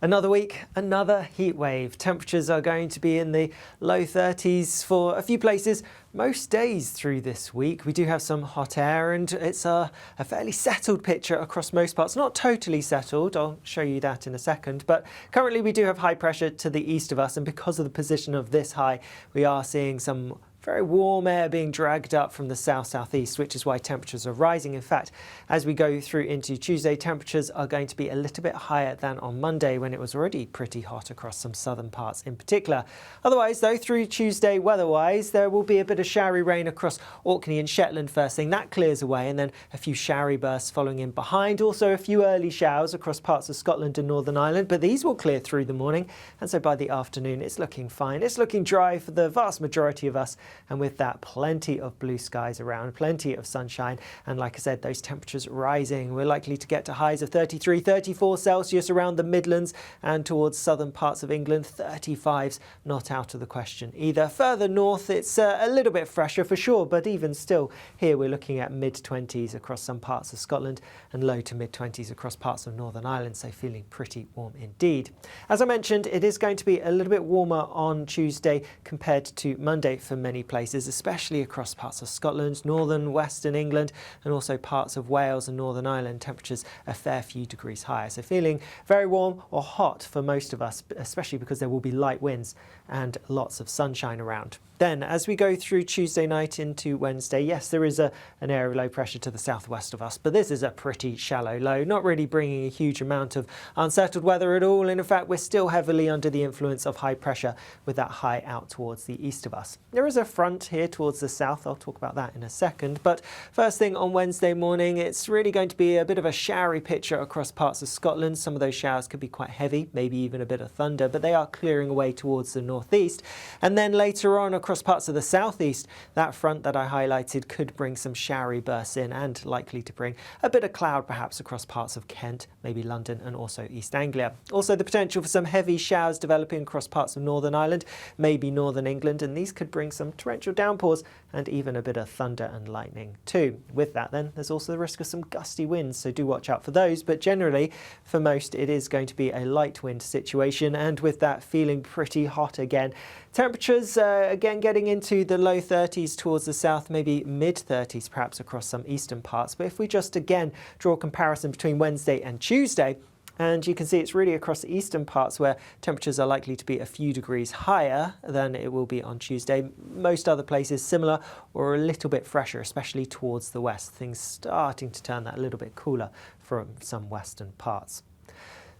Another week, another heat wave. Temperatures are going to be in the low 30s for a few places most days through this week. We do have some hot air and it's a fairly settled picture across most parts. Not totally settled, I'll show you that in a second, but currently we do have high pressure to the east of us, and because of the position of this high, we are seeing some very warm air being dragged up from the south-southeast, which is why temperatures are rising. In fact, as we go through into Tuesday, temperatures are going to be a little bit higher than on Monday, when it was already pretty hot across some southern parts in particular. Otherwise, though, through Tuesday, weather-wise, there will be a bit of showery rain across Orkney and Shetland first thing. That clears away, and then a few showery bursts following in behind. Also, a few early showers across parts of Scotland and Northern Ireland, but these will clear through the morning, and so by the afternoon, it's looking fine. It's looking dry for the vast majority of us, and with that, plenty of blue skies around, plenty of sunshine, and like I said, those temperatures rising. We're likely to get to highs of 33, 34 Celsius around the Midlands and towards southern parts of England. 35s not out of the question either. Further north, it's a little bit fresher for sure, but even still, here we're looking at mid-20s across some parts of Scotland and low to mid-20s across parts of Northern Ireland, so feeling pretty warm indeed. As I mentioned, it is going to be a little bit warmer on Tuesday compared to Monday for many places, especially across parts of Scotland, northern, western England, and also parts of Wales and Northern Ireland. Temperatures a fair few degrees higher, so feeling very warm or hot for most of us, especially because there will be light winds and lots of sunshine around. Then, as we go through Tuesday night into Wednesday, yes, there is an area of low pressure to the southwest of us, but this is a pretty shallow low, not really bringing a huge amount of unsettled weather at all. And in fact, we're still heavily under the influence of high pressure with that high out towards the east of us. There is a front here towards the south. I'll talk about that in a second. But first thing on Wednesday morning, it's really going to be a bit of a showery picture across parts of Scotland. Some of those showers could be quite heavy, maybe even a bit of thunder, but they are clearing away towards the northeast. And then later on, across parts of the southeast, that front that I highlighted could bring some showery bursts in and likely to bring a bit of cloud perhaps across parts of Kent, maybe London and also East Anglia. Also the potential for some heavy showers developing across parts of Northern Ireland, maybe Northern England, and these could bring some torrential downpours and even a bit of thunder and lightning too. With that then, there's also the risk of some gusty winds, so do watch out for those, but generally for most it is going to be a light wind situation, and with that feeling pretty hot again. Temperatures again getting into the low 30s towards the south, maybe mid 30s perhaps across some eastern parts. But if we just again draw a comparison between Wednesday and Tuesday, and you can see it's really across the eastern parts where temperatures are likely to be a few degrees higher than it will be on Tuesday. Most other places similar or a little bit fresher, especially towards the west. Things starting to turn that a little bit cooler from some western parts.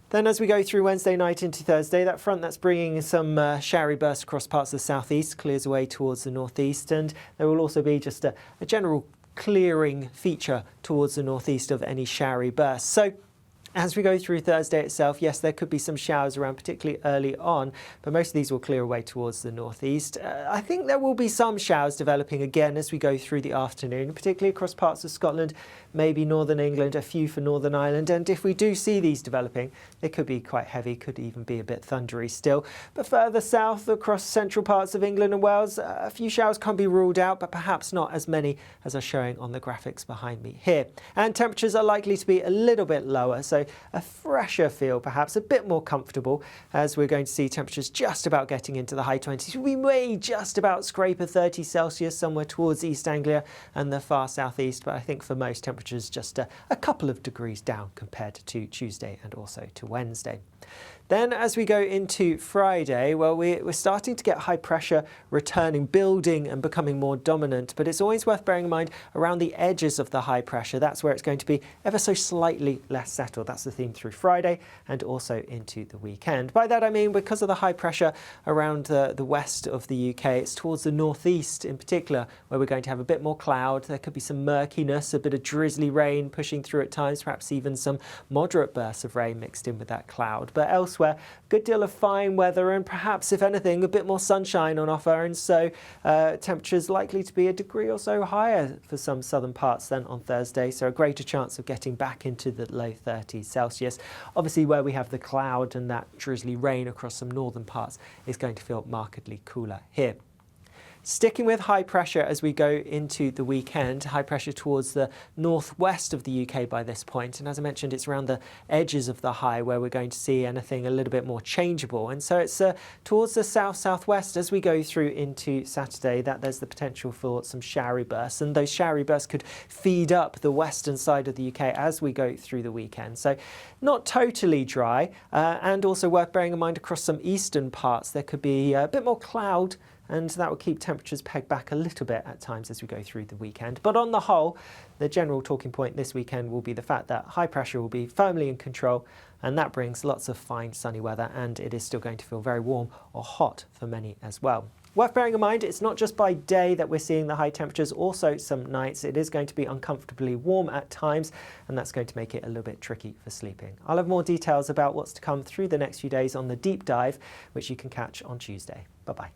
Then as we go through Wednesday night into Thursday, that front that's bringing some showery bursts across parts of the southeast clears away towards the northeast, and there will also be just a general clearing feature towards the northeast of any showery bursts. So as we go through Thursday itself, yes, there could be some showers around, particularly early on, but most of these will clear away towards the northeast. I think there will be some showers developing again as we go through the afternoon, particularly across parts of Scotland, maybe Northern England, a few for Northern Ireland. And if we do see these developing, they could be quite heavy, could even be a bit thundery still. But further south, across central parts of England and Wales, a few showers can be ruled out, but perhaps not as many as are showing on the graphics behind me here. And temperatures are likely to be a little bit lower, so a fresher feel, perhaps a bit more comfortable, as we're going to see temperatures just about getting into the high 20s. We may just about scrape a 30 Celsius somewhere towards East Anglia and the far southeast, but I think for most temperatures just a couple of degrees down compared to Tuesday and also to Wednesday. Then as we go into Friday, well, we're starting to get high pressure returning, building and becoming more dominant, but it's always worth bearing in mind around the edges of the high pressure. That's where it's going to be ever so slightly less settled. That's the theme through Friday and also into the weekend. By that I mean because of the high pressure around the west of the UK, it's towards the northeast in particular where we're going to have a bit more cloud. There could be some murkiness, a bit of drizzly rain pushing through at times, perhaps even some moderate bursts of rain mixed in with that cloud. But elsewhere, a good deal of fine weather and perhaps, if anything, a bit more sunshine on offer, and so temperatures likely to be a degree or so higher for some southern parts than on Thursday, so a greater chance of getting back into the low 30s Celsius. Obviously where we have the cloud and that drizzly rain across some northern parts is going to feel markedly cooler here. Sticking with high pressure as we go into the weekend, high pressure towards the northwest of the UK by this point. And as I mentioned, it's around the edges of the high where we're going to see anything a little bit more changeable. And so it's towards the south-southwest as we go through into Saturday that there's the potential for some showery bursts. And those showery bursts could feed up the western side of the UK as we go through the weekend. So not totally dry, and also worth bearing in mind across some eastern parts there could be a bit more cloud, and that will keep temperatures pegged back a little bit at times as we go through the weekend. But on the whole, the general talking point this weekend will be the fact that high pressure will be firmly in control, and that brings lots of fine sunny weather, and it is still going to feel very warm or hot for many as well. Worth bearing in mind, it's not just by day that we're seeing the high temperatures, also some nights. It is going to be uncomfortably warm at times, and that's going to make it a little bit tricky for sleeping. I'll have more details about what's to come through the next few days on the deep dive, which you can catch on Tuesday. Bye-bye.